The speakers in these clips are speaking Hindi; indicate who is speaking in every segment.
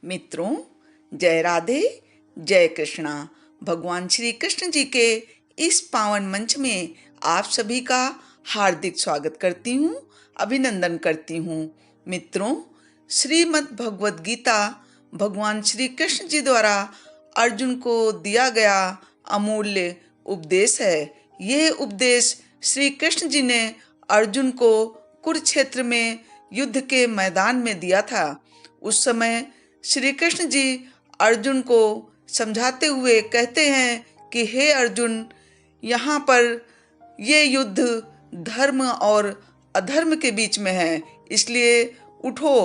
Speaker 1: मित्रों, जय राधे, जय कृष्णा। भगवान श्री कृष्ण जी के इस पावन मंच में आप सभी का हार्दिक स्वागत करती हूँ, अभिनंदन करती हूँ। मित्रों, श्रीमद् भगवद गीता भगवान श्री कृष्ण जी द्वारा अर्जुन को दिया गया अमूल्य उपदेश है। यह उपदेश श्री कृष्ण जी ने अर्जुन को कुरुक्षेत्र में युद्ध के मैदान में दिया था। उस समय श्री कृष्ण जी अर्जुन को समझाते हुए कहते हैं कि हे अर्जुन, यहाँ पर ये युद्ध धर्म और अधर्म के बीच में है, इसलिए उठो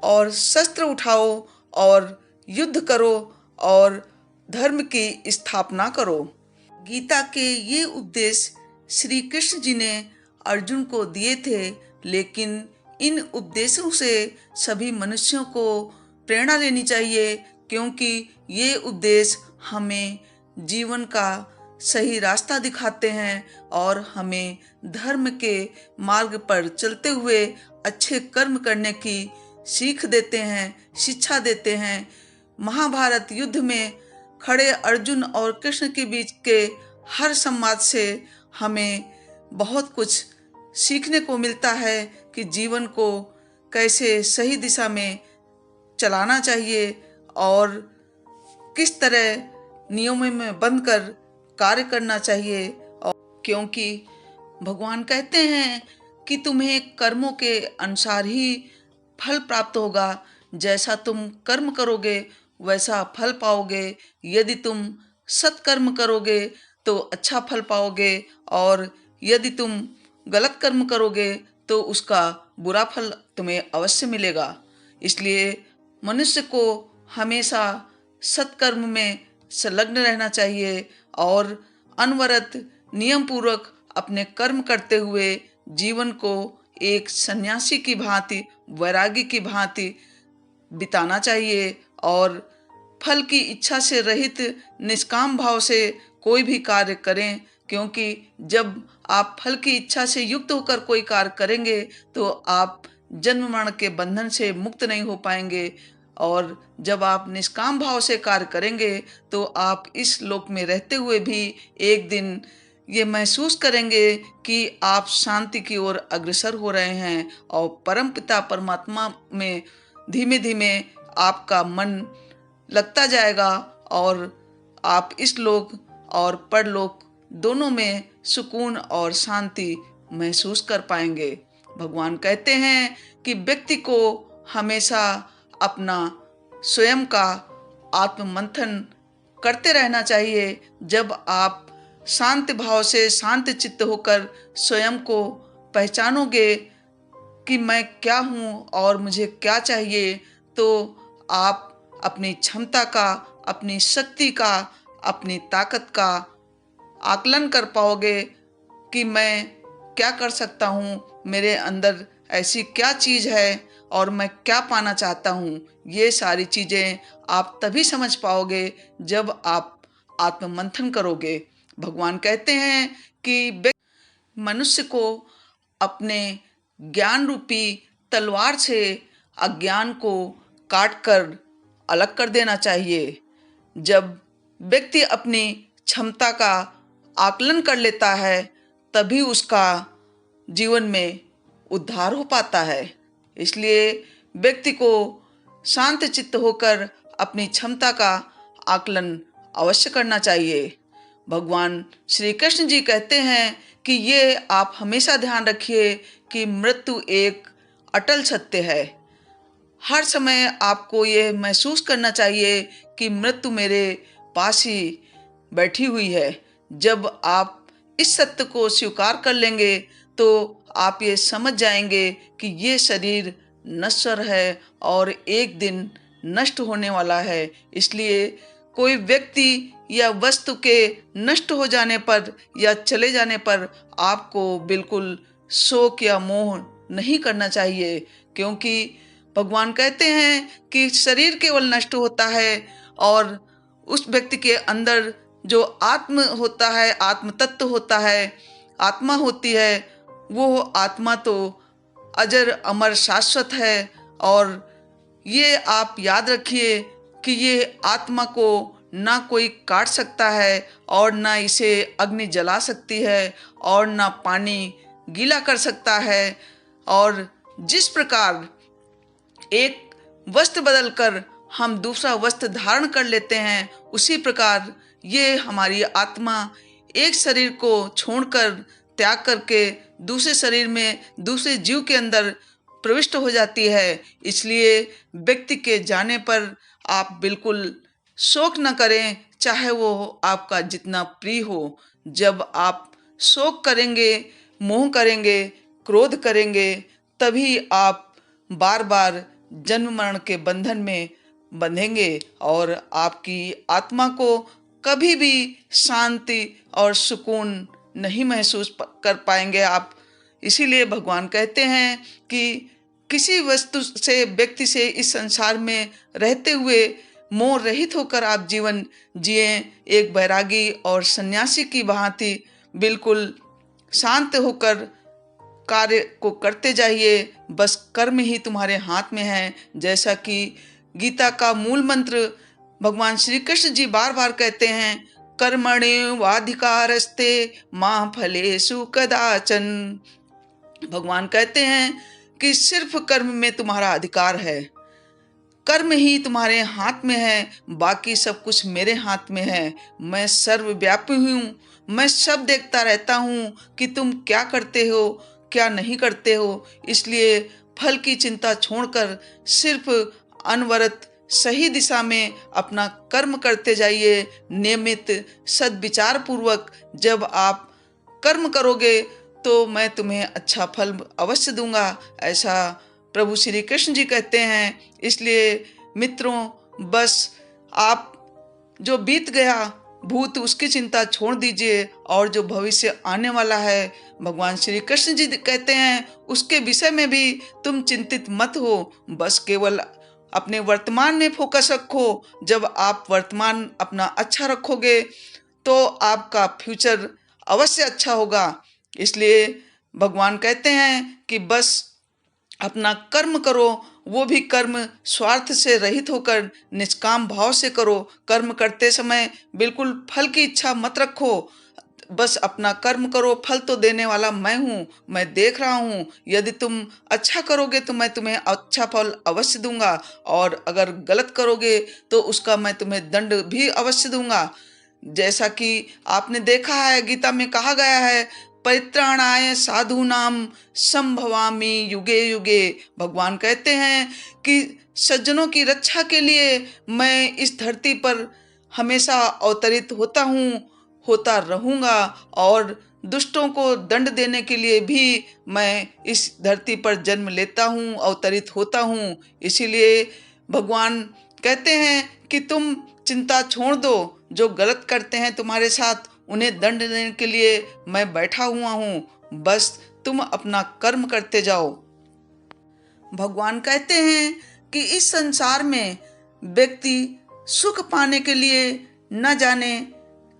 Speaker 1: और शस्त्र उठाओ और युद्ध करो और धर्म की स्थापना करो। गीता के ये उपदेश श्री कृष्ण जी ने अर्जुन को दिए थे, लेकिन इन उपदेशों से सभी मनुष्यों को प्रेरणा लेनी चाहिए, क्योंकि ये उपदेश हमें जीवन का सही रास्ता दिखाते हैं और हमें धर्म के मार्ग पर चलते हुए अच्छे कर्म करने की सीख देते हैं, शिक्षा देते हैं। महाभारत युद्ध में खड़े अर्जुन और कृष्ण के बीच के हर संवाद से हमें बहुत कुछ सीखने को मिलता है कि जीवन को कैसे सही दिशा में चलाना चाहिए और किस तरह नियमों में बंधकर कार्य करना चाहिए। और क्योंकि भगवान कहते हैं कि तुम्हें कर्मों के अनुसार ही फल प्राप्त होगा। जैसा तुम कर्म करोगे वैसा फल पाओगे। यदि तुम सत्कर्म करोगे तो अच्छा फल पाओगे, और यदि तुम गलत कर्म करोगे तो उसका बुरा फल तुम्हें अवश्य मिलेगा। इसलिए मनुष्य को हमेशा सत्कर्म में संलग्न रहना चाहिए और अनवरत नियम पूर्वक अपने कर्म करते हुए जीवन को एक सन्यासी की भांति, वैरागी की भांति बिताना चाहिए और फल की इच्छा से रहित निष्काम भाव से कोई भी कार्य करें, क्योंकि जब आप फल की इच्छा से युक्त होकर कोई कार्य करेंगे तो आप जन्म मरण के बंधन से मुक्त नहीं हो पाएंगे। और जब आप निष्काम भाव से कार्य करेंगे तो आप इस लोक में रहते हुए भी एक दिन ये महसूस करेंगे कि आप शांति की ओर अग्रसर हो रहे हैं और परम पिता परमात्मा में धीमे धीमे आपका मन लगता जाएगा और आप इस लोक और परलोक दोनों में सुकून और शांति महसूस कर पाएंगे। भगवान कहते हैं कि व्यक्ति को हमेशा अपना स्वयं का आत्ममंथन करते रहना चाहिए। जब आप शांत भाव से, शांत चित्त होकर स्वयं को पहचानोगे कि मैं क्या हूँ और मुझे क्या चाहिए, तो आप अपनी क्षमता का, अपनी शक्ति का, अपनी ताकत का आकलन कर पाओगे कि मैं क्या कर सकता हूँ, मेरे अंदर ऐसी क्या चीज़ है और मैं क्या पाना चाहता हूँ। ये सारी चीज़ें आप तभी समझ पाओगे जब आप आत्ममंथन करोगे। भगवान कहते हैं कि मनुष्य को अपने ज्ञान रूपी तलवार से अज्ञान को काटकर अलग कर देना चाहिए। जब व्यक्ति अपनी क्षमता का आकलन कर लेता है तभी उसका जीवन में उद्धार हो पाता है। इसलिए व्यक्ति को शांत चित्त होकर अपनी क्षमता का आकलन अवश्य करना चाहिए। भगवान श्री कृष्ण जी कहते हैं कि ये आप हमेशा ध्यान रखिए कि मृत्यु एक अटल सत्य है। हर समय आपको ये महसूस करना चाहिए कि मृत्यु मेरे पास ही बैठी हुई है। जब आप इस सत्य को स्वीकार कर लेंगे तो आप ये समझ जाएंगे कि ये शरीर नश्वर है और एक दिन नष्ट होने वाला है। इसलिए कोई व्यक्ति या वस्तु के नष्ट हो जाने पर या चले जाने पर आपको बिल्कुल शोक या मोह नहीं करना चाहिए, क्योंकि भगवान कहते हैं कि शरीर केवल नष्ट होता है और उस व्यक्ति के अंदर जो आत्म होता है, आत्म तत्व होता है, आत्मा होती है, वो आत्मा तो अजर अमर शाश्वत है और ये आप याद रखिए कि ये आत्मा को ना कोई काट सकता है और ना इसे अग्नि जला सकती है और ना पानी गीला कर सकता है। और जिस प्रकार एक वस्त्र बदलकर हम दूसरा वस्त्र धारण कर लेते हैं, उसी प्रकार ये हमारी आत्मा एक शरीर को छोड़कर त्याग करके दूसरे शरीर में दूसरे जीव के अंदर प्रविष्ट हो जाती है। इसलिए व्यक्ति के जाने पर आप बिल्कुल शोक न करें, चाहे वो आपका जितना प्रिय हो। जब आप शोक करेंगे, मोह करेंगे, क्रोध करेंगे, तभी आप बार बार जन्म मरण के बंधन में बंधेंगे और आपकी आत्मा को कभी भी शांति और सुकून नहीं महसूस कर पाएंगे आप। इसीलिए भगवान कहते हैं कि किसी वस्तु से, व्यक्ति से इस संसार में रहते हुए मोह रहित होकर आप जीवन जिए, एक बैरागी और सन्यासी की भांति बिल्कुल शांत होकर कार्य को करते जाइए। बस कर्म ही तुम्हारे हाथ में है। जैसा कि गीता का मूल मंत्र भगवान श्री कृष्ण जी बार बार कहते हैं, कर्मण्येवाधिकारस्ते मा फलेषु कदाचन। भगवान कहते हैं कि सिर्फ कर्म में तुम्हारा अधिकार है, कर्म ही तुम्हारे हाथ में है, बाकी सब कुछ मेरे हाथ में है। मैं सर्वव्यापी हूँ, मैं सब देखता रहता हूँ कि तुम क्या करते हो, क्या नहीं करते हो। इसलिए फल की चिंता छोड़कर सिर्फ अनवरत सही दिशा में अपना कर्म करते जाइए। नियमित सद्विचार पूर्वक जब आप कर्म करोगे तो मैं तुम्हें अच्छा फल अवश्य दूंगा, ऐसा प्रभु श्री कृष्ण जी कहते हैं। इसलिए मित्रों, बस आप जो बीत गया भूत उसकी चिंता छोड़ दीजिए और जो भविष्य आने वाला है, भगवान श्री कृष्ण जी कहते हैं, उसके विषय में भी तुम चिंतित मत हो। बस केवल अपने वर्तमान में फोकस रखो। जब आप वर्तमान अपना अच्छा रखोगे तो आपका फ्यूचर अवश्य अच्छा होगा। इसलिए भगवान कहते हैं कि बस अपना कर्म करो, वो भी कर्म स्वार्थ से रहित होकर निष्काम भाव से करो। कर्म करते समय बिल्कुल फल की इच्छा मत रखो। बस अपना कर्म करो, फल तो देने वाला मैं हूँ, मैं देख रहा हूँ। यदि तुम अच्छा करोगे तो मैं तुम्हें अच्छा फल अवश्य दूंगा, और अगर गलत करोगे तो उसका मैं तुम्हें दंड भी अवश्य दूंगा। जैसा कि आपने देखा है, गीता में कहा गया है, परित्राणाय साधूनाम संभवामि युगे युगे। भगवान कहते हैं कि सज्जनों की रक्षा के लिए मैं इस धरती पर हमेशा अवतरित होता रहूंगा, और दुष्टों को दंड देने के लिए भी मैं इस धरती पर जन्म लेता हूँ, अवतरित होता हूँ। इसीलिए भगवान कहते हैं कि तुम चिंता छोड़ दो। जो गलत करते हैं तुम्हारे साथ, उन्हें दंड देने के लिए मैं बैठा हुआ हूँ। बस तुम अपना कर्म करते जाओ। भगवान कहते हैं कि इस संसार में व्यक्ति सुख पाने के लिए न जाने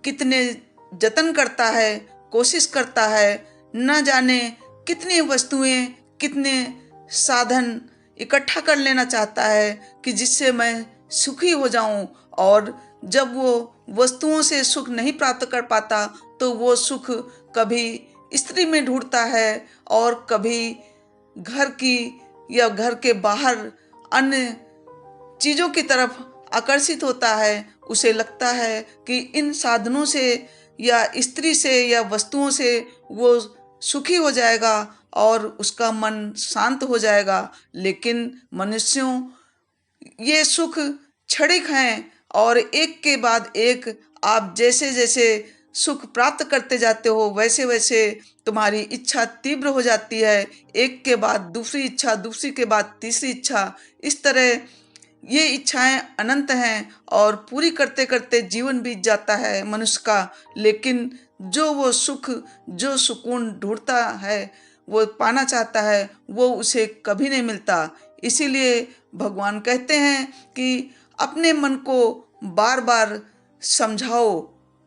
Speaker 1: कितने जतन करता है, कोशिश करता है, न जाने कितनी वस्तुएं, कितने साधन इकट्ठा कर लेना चाहता है कि जिससे मैं सुखी हो जाऊं। और जब वो वस्तुओं से सुख नहीं प्राप्त कर पाता तो वो सुख कभी स्त्री में ढूंढता है और कभी घर की या घर के बाहर अन्य चीजों की तरफ आकर्षित होता है। उसे लगता है कि इन साधनों से या स्त्री से या वस्तुओं से वो सुखी हो जाएगा और उसका मन शांत हो जाएगा। लेकिन मनुष्यों, ये सुख क्षणिक हैं और एक के बाद एक आप जैसे जैसे सुख प्राप्त करते जाते हो वैसे वैसे तुम्हारी इच्छा तीव्र हो जाती है। एक के बाद दूसरी इच्छा, दूसरी के बाद तीसरी इच्छा, इस तरह ये इच्छाएं अनंत हैं और पूरी करते करते जीवन बीत जाता है मनुष्य का। लेकिन जो वो सुख, जो सुकून ढूंढता है, वो पाना चाहता है, वो उसे कभी नहीं मिलता। इसीलिए भगवान कहते हैं कि अपने मन को बार बार समझाओ,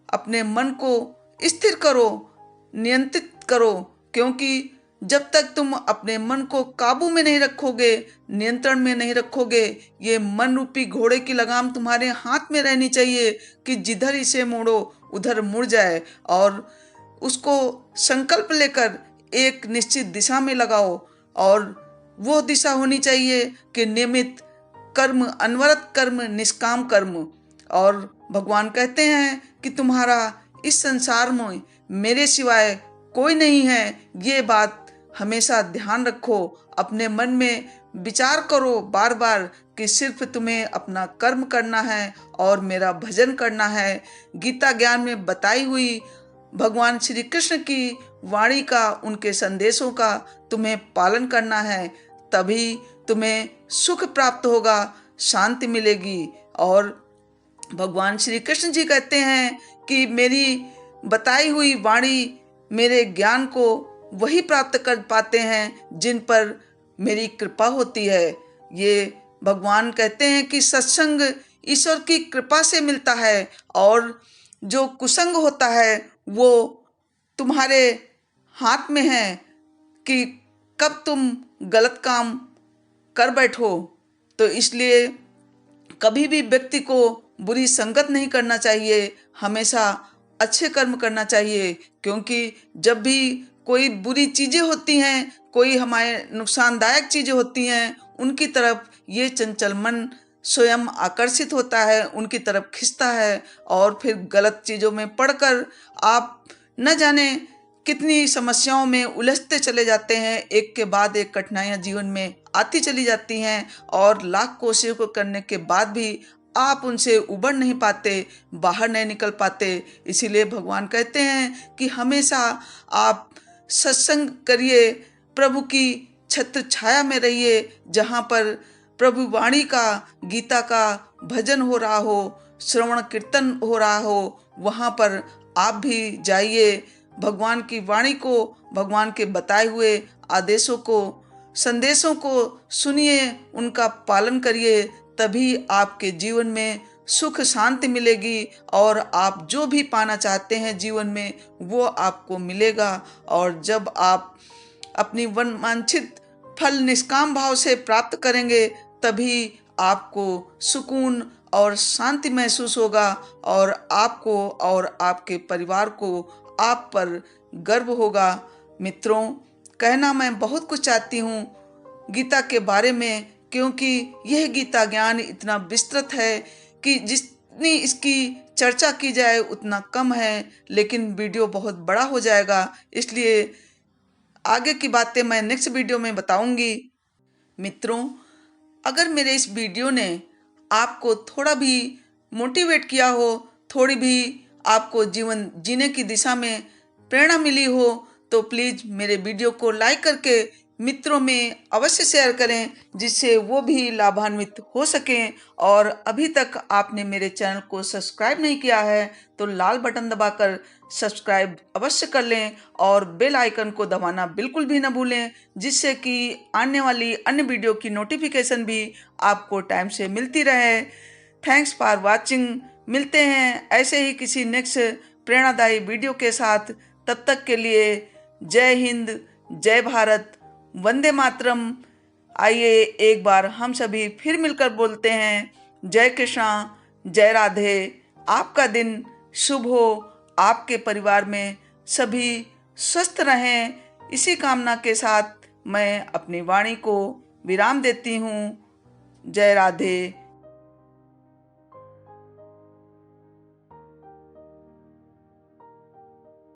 Speaker 1: अपने मन को स्थिर करो, नियंत्रित करो, क्योंकि जब तक तुम अपने मन को काबू में नहीं रखोगे, नियंत्रण में नहीं रखोगे, ये मन रूपी घोड़े की लगाम तुम्हारे हाथ में रहनी चाहिए कि जिधर इसे मोड़ो उधर मुड़ जाए, और उसको संकल्प लेकर एक निश्चित दिशा में लगाओ। और वो दिशा होनी चाहिए कि नियमित कर्म, अनवरत कर्म, निष्काम कर्म। और भगवान कहते हैं कि तुम्हारा इस संसार में मेरे सिवाय कोई नहीं है। ये बात हमेशा ध्यान रखो, अपने मन में विचार करो बार बार कि सिर्फ तुम्हें अपना कर्म करना है और मेरा भजन करना है। गीता ज्ञान में बताई हुई भगवान श्री कृष्ण की वाणी का, उनके संदेशों का तुम्हें पालन करना है, तभी तुम्हें सुख प्राप्त होगा, शांति मिलेगी। और भगवान श्री कृष्ण जी कहते हैं कि मेरी बताई हुई वाणी, मेरे ज्ञान को वही प्राप्त कर पाते हैं जिन पर मेरी कृपा होती है। ये भगवान कहते हैं कि सत्संग ईश्वर की कृपा से मिलता है, और जो कुसंग होता है वो तुम्हारे हाथ में है कि कब तुम गलत काम कर बैठो। तो इसलिए कभी भी व्यक्ति को बुरी संगत नहीं करना चाहिए, हमेशा अच्छे कर्म करना चाहिए। क्योंकि जब भी कोई बुरी चीजें होती हैं, कोई हमारे नुकसानदायक चीजें होती हैं, उनकी तरफ ये चंचल मन स्वयं आकर्षित होता है, उनकी तरफ खिंचता है, और फिर गलत चीजों में पड़कर आप न जाने कितनी समस्याओं में उलझते चले जाते हैं। एक के बाद एक कठिनाइयां जीवन में आती चली जाती हैं, और लाख कोशिशों करने के बाद भी आप उनसे उबर नहीं पाते, बाहर नहीं निकल पाते। इसीलिए भगवान कहते हैं कि हमेशा आप सत्संग करिए, प्रभु की छत्र छाया में रहिए, जहाँ पर प्रभु वाणी का, गीता का भजन हो रहा हो, श्रवण कीर्तन हो रहा हो, वहाँ पर आप भी जाइए। भगवान की वाणी को, भगवान के बताए हुए आदेशों को, संदेशों को सुनिए, उनका पालन करिए, तभी आपके जीवन में सुख शांति मिलेगी, और आप जो भी पाना चाहते हैं जीवन में वो आपको मिलेगा। और जब आप अपनी वांछित फल निष्काम भाव से प्राप्त करेंगे, तभी आपको सुकून और शांति महसूस होगा, और आपको और आपके परिवार को आप पर गर्व होगा। मित्रों, कहना मैं बहुत कुछ चाहती हूँ गीता के बारे में, क्योंकि यह गीता ज्ञान इतना विस्तृत है कि जितनी इसकी चर्चा की जाए उतना कम है, लेकिन वीडियो बहुत बड़ा हो जाएगा। इसलिए आगे की बातें मैं नेक्स्ट वीडियो में बताऊंगी। मित्रों, अगर मेरे इस वीडियो ने आपको थोड़ा भी मोटिवेट किया हो, थोड़ी भी आपको जीवन जीने की दिशा में प्रेरणा मिली हो, तो प्लीज़ मेरे वीडियो को लाइक करके मित्रों में अवश्य शेयर करें, जिससे वो भी लाभान्वित हो सकें। और अभी तक आपने मेरे चैनल को सब्सक्राइब नहीं किया है तो लाल बटन दबाकर सब्सक्राइब अवश्य कर लें, और बेल आइकन को दबाना बिल्कुल भी न भूलें, जिससे कि आने वाली अन्य वीडियो की नोटिफिकेशन भी आपको टाइम से मिलती रहे। Thanks for watching. मिलते हैं ऐसे ही किसी नेक्स्ट प्रेरणादायी वीडियो के साथ। तब तक के लिए जय हिंद, जय भारत, वंदे मातरम। आइए एक बार हम सभी फिर मिलकर बोलते हैं, जय कृष्णा, जय राधे। आपका दिन शुभ हो, आपके परिवार में सभी स्वस्थ रहें, इसी कामना के साथ मैं अपनी वाणी को विराम देती हूँ। जय राधे,